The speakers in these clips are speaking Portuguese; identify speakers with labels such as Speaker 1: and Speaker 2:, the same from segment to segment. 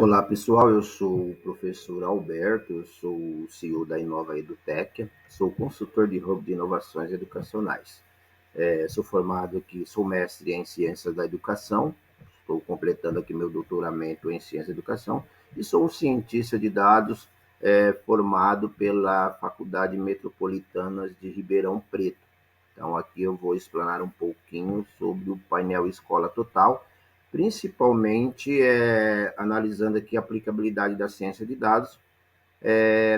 Speaker 1: Olá pessoal, eu sou o professor Alberto, eu sou o CEO da Inova EduTech, sou consultor de hub de inovações educacionais. Sou formado aqui, sou mestre em ciências da educação, estou completando aqui meu doutoramento em ciência da educação e sou um cientista de dados formado pela Faculdade Metropolitana de Ribeirão Preto. Então aqui eu vou explanar um pouquinho sobre o painel Escola Total, principalmente analisando aqui a aplicabilidade da ciência de dados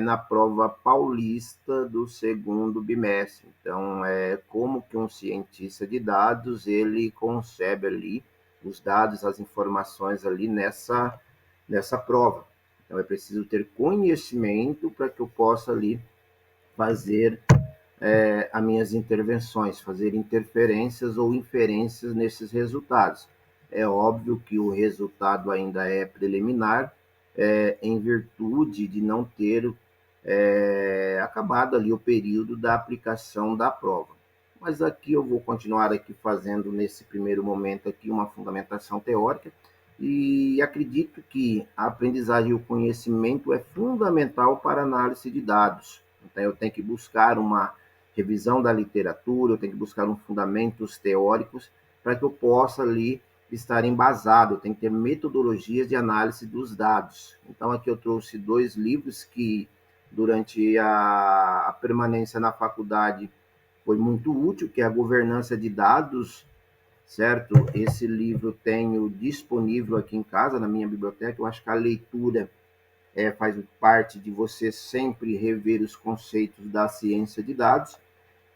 Speaker 1: na prova paulista do segundo bimestre. Então, como que um cientista de dados, ele concebe ali os dados, as informações ali nessa prova. Então, é preciso ter conhecimento para que eu possa ali fazer as minhas intervenções, fazer interferências ou inferências nesses resultados. É óbvio que o resultado ainda é preliminar, em virtude de não ter acabado ali o período da aplicação da prova. Mas aqui eu vou continuar aqui fazendo nesse primeiro momento aqui uma fundamentação teórica e acredito que a aprendizagem e o conhecimento é fundamental para a análise de dados. Então eu tenho que buscar uma revisão da literatura, eu tenho que buscar fundamentos teóricos para que eu possa ali estar embasado, eu tenho que ter metodologias de análise dos dados. Então aqui eu trouxe dois livros que durante a permanência na faculdade foi muito útil, que é a Governança de Dados, certo? Esse livro tenho disponível aqui em casa, na minha biblioteca. Eu acho que a leitura faz parte de você sempre rever os conceitos da ciência de dados.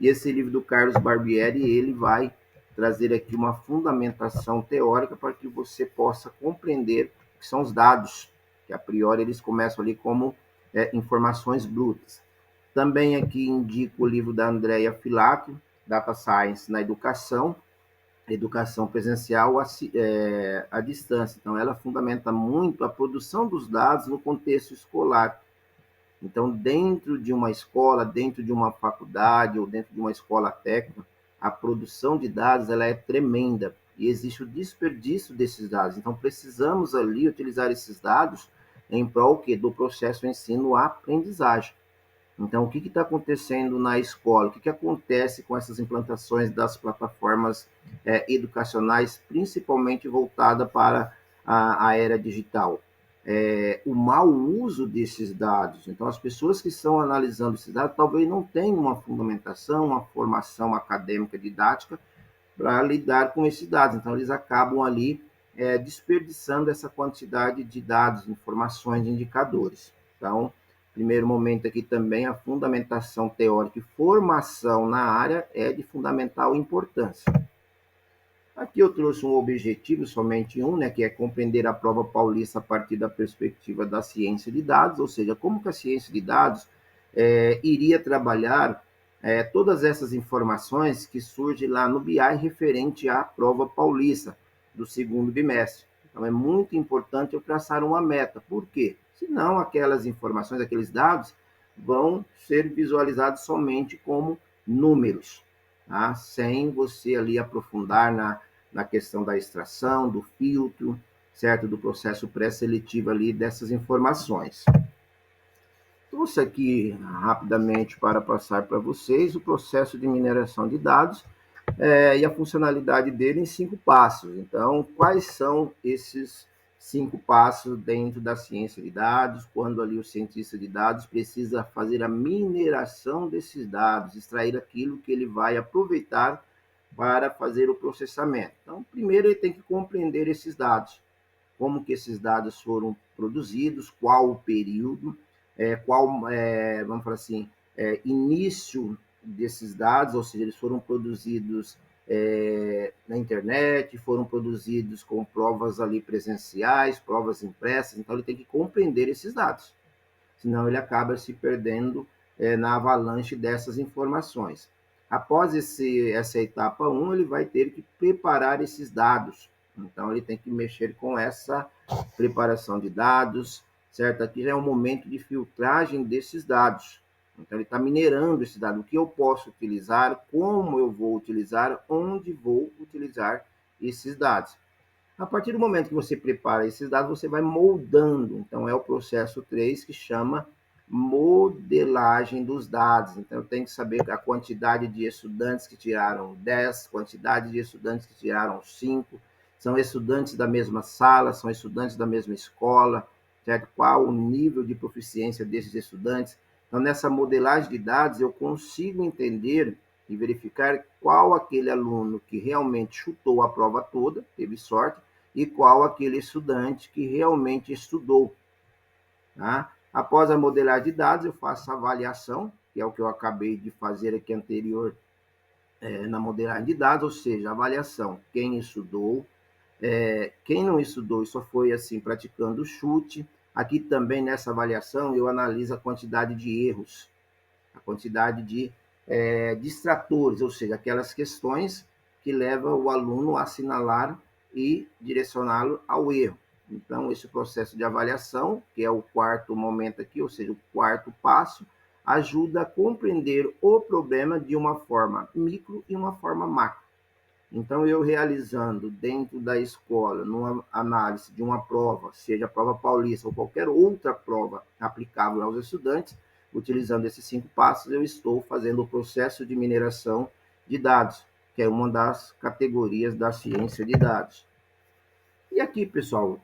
Speaker 1: E esse livro do Carlos Barbieri, ele vai trazer aqui uma fundamentação teórica para que você possa compreender o que são os dados, que a priori eles começam ali como informações brutas. Também aqui indico o livro da Andrea Filato, Data Science na Educação Presencial à Distância. Então, ela fundamenta muito a produção dos dados no contexto escolar. Então, dentro de uma escola, dentro de uma faculdade ou dentro de uma escola técnica, a produção de dados ela é tremenda e existe o desperdício desses dados. Então, precisamos ali utilizar esses dados em prol do processo ensino-aprendizagem. Então, o que está acontecendo na escola? O que acontece com essas implantações das plataformas educacionais, principalmente voltada para a era digital? O mau uso desses dados. Então, as pessoas que estão analisando esses dados talvez não tenham uma fundamentação, uma formação acadêmica didática para lidar com esses dados. Então, eles acabam ali desperdiçando essa quantidade de dados, informações, indicadores. Então, primeiro momento aqui também, a fundamentação teórica e formação na área é de fundamental importância. Aqui eu trouxe um objetivo, somente um, né, que é compreender a prova paulista a partir da perspectiva da ciência de dados, ou seja, como que a ciência de dados iria trabalhar todas essas informações que surgem lá no BI referente à prova paulista do segundo bimestre. Então, é muito importante eu traçar uma meta. Por quê? Senão, aquelas informações, aqueles dados, vão ser visualizados somente como números, tá? Sem você ali aprofundar na questão da extração, do filtro, certo? Do processo pré-seletivo ali dessas informações. Trouxe aqui rapidamente para passar para vocês o processo de mineração de dados e a funcionalidade dele em 5 passos. Então, quais são esses 5 passos dentro da ciência de dados, quando ali o cientista de dados precisa fazer a mineração desses dados, extrair aquilo que ele vai aproveitar para fazer o processamento. Então, primeiro ele tem que compreender esses dados, como que esses dados foram produzidos, qual o período, vamos falar assim, início desses dados, ou seja, eles foram produzidos na internet, foram produzidos com provas ali presenciais, provas impressas, então ele tem que compreender esses dados, senão ele acaba se perdendo na avalanche dessas informações. Após essa etapa 1, ele vai ter que preparar esses dados. Então, ele tem que mexer com essa preparação de dados, certo? Aqui já é um momento de filtragem desses dados. Então, ele está minerando esse dado. O que eu posso utilizar, como eu vou utilizar, onde vou utilizar esses dados. A partir do momento que você prepara esses dados, você vai moldando. Então, é o processo 3 que chama modelagem dos dados. Então, eu tenho que saber a quantidade de estudantes que tiraram 10, quantidade de estudantes que tiraram 5, são estudantes da mesma sala, são estudantes da mesma escola, certo? Qual o nível de proficiência desses estudantes. Então, nessa modelagem de dados, eu consigo entender e verificar qual aquele aluno que realmente chutou a prova toda, teve sorte, e qual aquele estudante que realmente estudou. Tá? Após a modelagem de dados, eu faço a avaliação, que é o que eu acabei de fazer aqui anterior na modelagem de dados, ou seja, a avaliação, quem estudou, quem não estudou e só foi assim praticando o chute. Aqui também nessa avaliação eu analiso a quantidade de erros, a quantidade de distratores, ou seja, aquelas questões que levam o aluno a assinalar e direcioná-lo ao erro. Então, esse processo de avaliação, que é o quarto momento aqui, ou seja, o quarto passo, ajuda a compreender o problema de uma forma micro e uma forma macro. Então, eu realizando dentro da escola, numa análise de uma prova, seja a prova paulista ou qualquer outra prova aplicável aos estudantes, utilizando esses 5 passos, eu estou fazendo o processo de mineração de dados, que é uma das categorias da ciência de dados. E aqui, pessoal,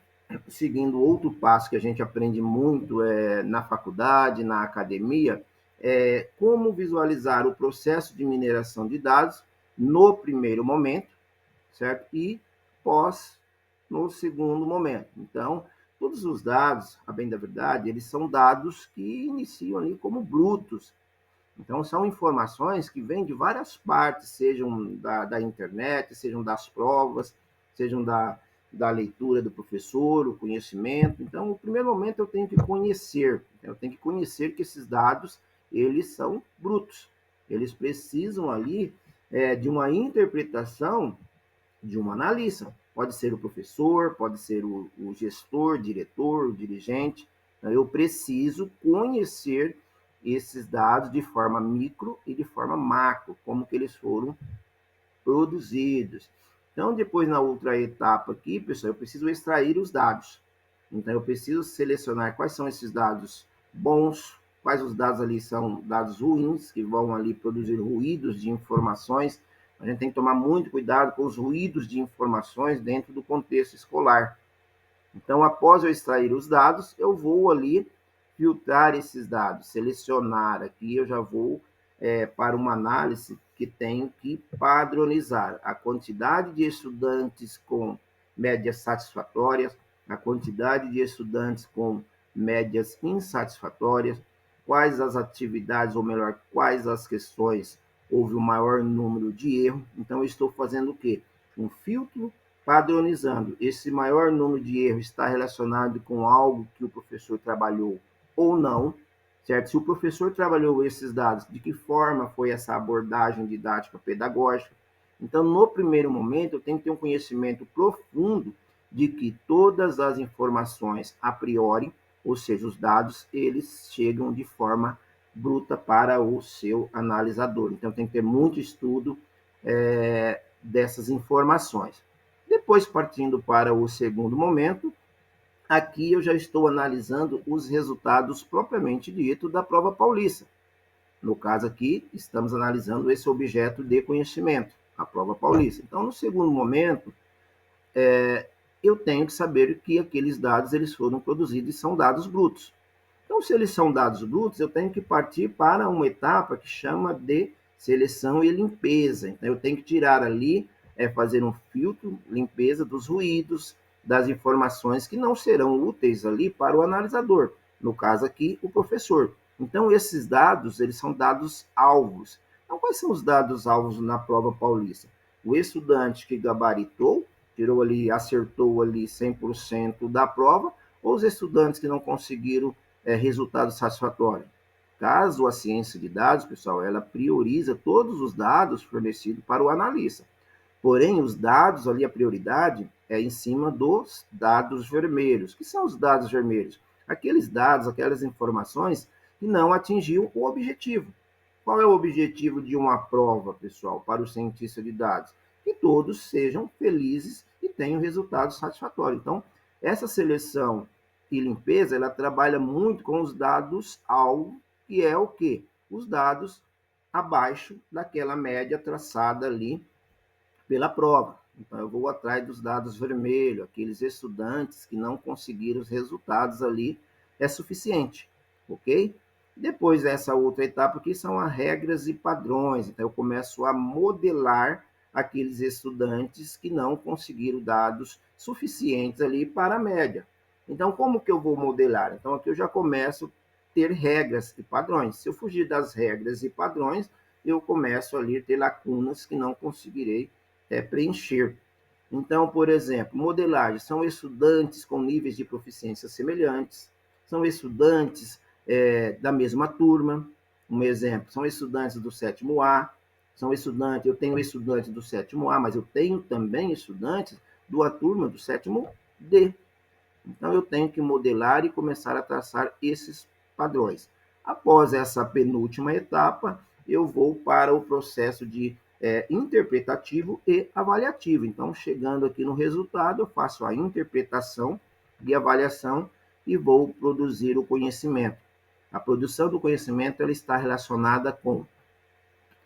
Speaker 1: seguindo outro passo que a gente aprende muito na faculdade, na academia, é como visualizar o processo de mineração de dados no primeiro momento, certo? E pós no segundo momento. Então, todos os dados, a bem da verdade, eles são dados que iniciam ali como brutos. Então, são informações que vêm de várias partes, sejam da internet, sejam das provas, sejam da leitura do professor, o conhecimento. Então, no primeiro momento, eu tenho que conhecer que esses dados, eles são brutos. Eles precisam ali de uma interpretação de um analista. Pode ser o professor, pode ser o gestor, diretor, o dirigente. Então, eu preciso conhecer esses dados de forma micro e de forma macro, como que eles foram produzidos. Então, depois na outra etapa aqui, pessoal, eu preciso extrair os dados. Então, eu preciso selecionar quais são esses dados bons, quais os dados ali são dados ruins, que vão ali produzir ruídos de informações. A gente tem que tomar muito cuidado com os ruídos de informações dentro do contexto escolar. Então, após eu extrair os dados, eu vou ali filtrar esses dados, selecionar. Aqui eu já vou para uma análise que tenho que padronizar a quantidade de estudantes com médias satisfatórias, a quantidade de estudantes com médias insatisfatórias, quais as atividades, ou melhor, quais as questões houve o maior número de erros. Então, eu estou fazendo o quê? Um filtro padronizando. Esse maior número de erros está relacionado com algo que o professor trabalhou ou não, certo? Se o professor trabalhou esses dados, de que forma foi essa abordagem didática pedagógica? Então, no primeiro momento, eu tenho que ter um conhecimento profundo de que todas as informações a priori, ou seja, os dados, eles chegam de forma bruta para o seu analisador. Então, tem que ter muito estudo dessas informações. Depois, partindo para o segundo momento, aqui eu já estou analisando os resultados propriamente dito da prova paulista. No caso aqui, estamos analisando esse objeto de conhecimento, a prova paulista. Então, no segundo momento, eu tenho que saber que aqueles dados eles foram produzidos e são dados brutos. Então, se eles são dados brutos, eu tenho que partir para uma etapa que chama de seleção e limpeza. Então, eu tenho que tirar ali, fazer um filtro, limpeza dos ruídos, das informações que não serão úteis ali para o analisador. No caso aqui, o professor. Então, esses dados, eles são dados alvos. Então, quais são os dados alvos na prova paulista? O estudante que gabaritou, tirou ali, acertou ali 100% da prova, ou os estudantes que não conseguiram resultado satisfatório. Caso a ciência de dados, pessoal, ela prioriza todos os dados fornecidos para o analista. Porém, os dados ali, a prioridade é em cima dos dados vermelhos. Que são os dados vermelhos? Aqueles dados, aquelas informações que não atingiu o objetivo. Qual é o objetivo de uma prova, pessoal, para o cientista de dados? que todos sejam felizes e tenham resultados satisfatórios. Então, essa seleção e limpeza, ela trabalha muito com os dados alvo, que é o quê? Os dados abaixo daquela média traçada ali pela prova. Então, eu vou atrás dos dados vermelhos, aqueles estudantes que não conseguiram os resultados ali, é suficiente, ok? Depois dessa outra etapa aqui são as regras e padrões. Então, eu começo a modelar aqueles estudantes que não conseguiram dados suficientes ali para a média. Então, como que eu vou modelar? Então, aqui eu já começo a ter regras e padrões. Se eu fugir das regras e padrões, eu começo ali a ter lacunas que não conseguirei preencher. Então, por exemplo, modelagem são estudantes com níveis de proficiência semelhantes, são estudantes da mesma turma. Um exemplo, são estudantes do sétimo A, são estudantes, eu tenho estudantes do sétimo A, mas eu tenho também estudantes da turma do sétimo D. Então, eu tenho que modelar e começar a traçar esses padrões. Após essa penúltima etapa, eu vou para o processo de interpretativo e avaliativo. Então, chegando aqui no resultado, eu faço a interpretação e avaliação e vou produzir o conhecimento. A produção do conhecimento ela está relacionada com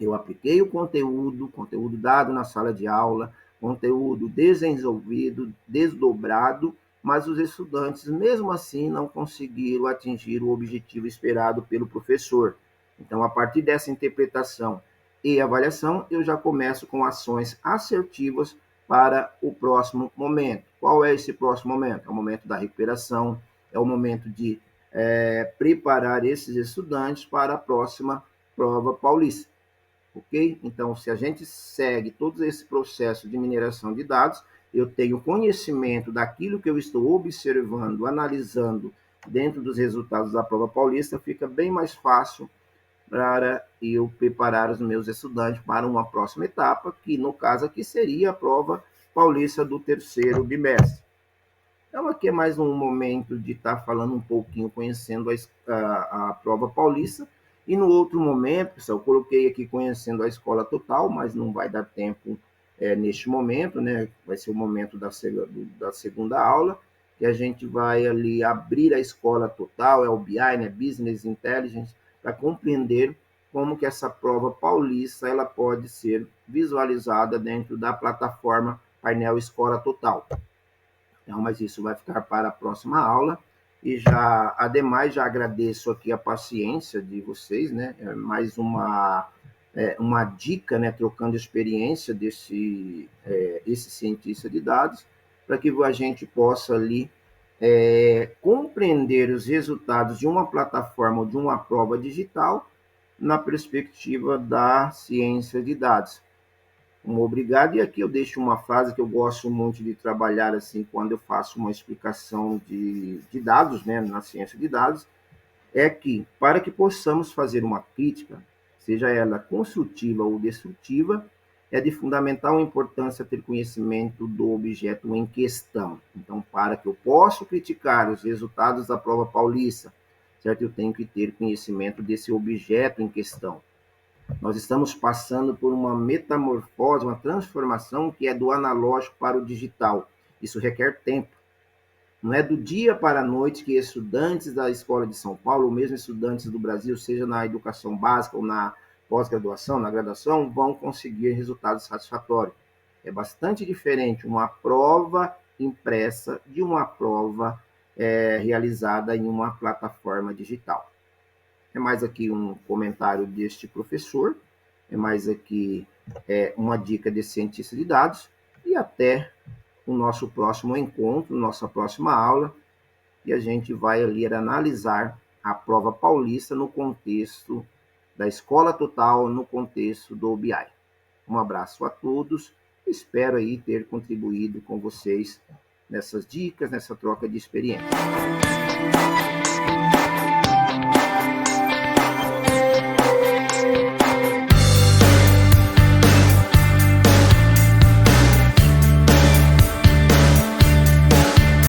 Speaker 1: eu apliquei o conteúdo dado na sala de aula, conteúdo desenvolvido, desdobrado, mas os estudantes, mesmo assim, não conseguiram atingir o objetivo esperado pelo professor. Então, a partir dessa interpretação e avaliação, eu já começo com ações assertivas para o próximo momento. Qual é esse próximo momento? É o momento da recuperação, é o momento de preparar esses estudantes para a próxima prova paulista. Ok? Então, se a gente segue todo esse processo de mineração de dados, eu tenho conhecimento daquilo que eu estou observando, analisando dentro dos resultados da prova paulista, fica bem mais fácil para eu preparar os meus estudantes para uma próxima etapa, que no caso aqui seria a prova paulista do terceiro bimestre. Então, aqui é mais um momento de estar falando um pouquinho, conhecendo a prova paulista. E no outro momento, pessoal, eu coloquei aqui conhecendo a escola total, mas não vai dar tempo neste momento, né? Vai ser o momento da segunda aula, que a gente vai ali abrir a escola total, é o BI, né? Business Intelligence, para compreender como que essa prova paulista ela pode ser visualizada dentro da plataforma Painel Escola Total. Então, mas isso vai ficar para a próxima aula. E já, ademais, já agradeço aqui a paciência de vocês, né? Mais uma dica, né? Trocando experiência desse cientista de dados, para que a gente possa ali compreender os resultados de uma plataforma ou de uma prova digital na perspectiva da ciência de dados. Obrigado. E aqui eu deixo uma frase que eu gosto muito de trabalhar assim quando eu faço uma explicação de dados, né, na ciência de dados, é que para que possamos fazer uma crítica, seja ela construtiva ou destrutiva, é de fundamental importância ter conhecimento do objeto em questão. Então, para que eu possa criticar os resultados da prova paulista, certo? Eu tenho que ter conhecimento desse objeto em questão. Nós estamos passando por uma metamorfose, uma transformação que é do analógico para o digital. Isso requer tempo. Não é do dia para a noite que estudantes da Escola de São Paulo, ou mesmo estudantes do Brasil, seja na educação básica ou na pós-graduação, na graduação, vão conseguir resultados satisfatórios. É bastante diferente uma prova impressa de uma prova realizada em uma plataforma digital. É mais aqui um comentário deste professor, é mais aqui uma dica de cientista de dados, e até o nosso próximo encontro, nossa próxima aula, e a gente vai ali analisar a prova paulista no contexto da escola total, no contexto do BI. Um abraço a todos, espero aí ter contribuído com vocês nessas dicas, nessa troca de experiência.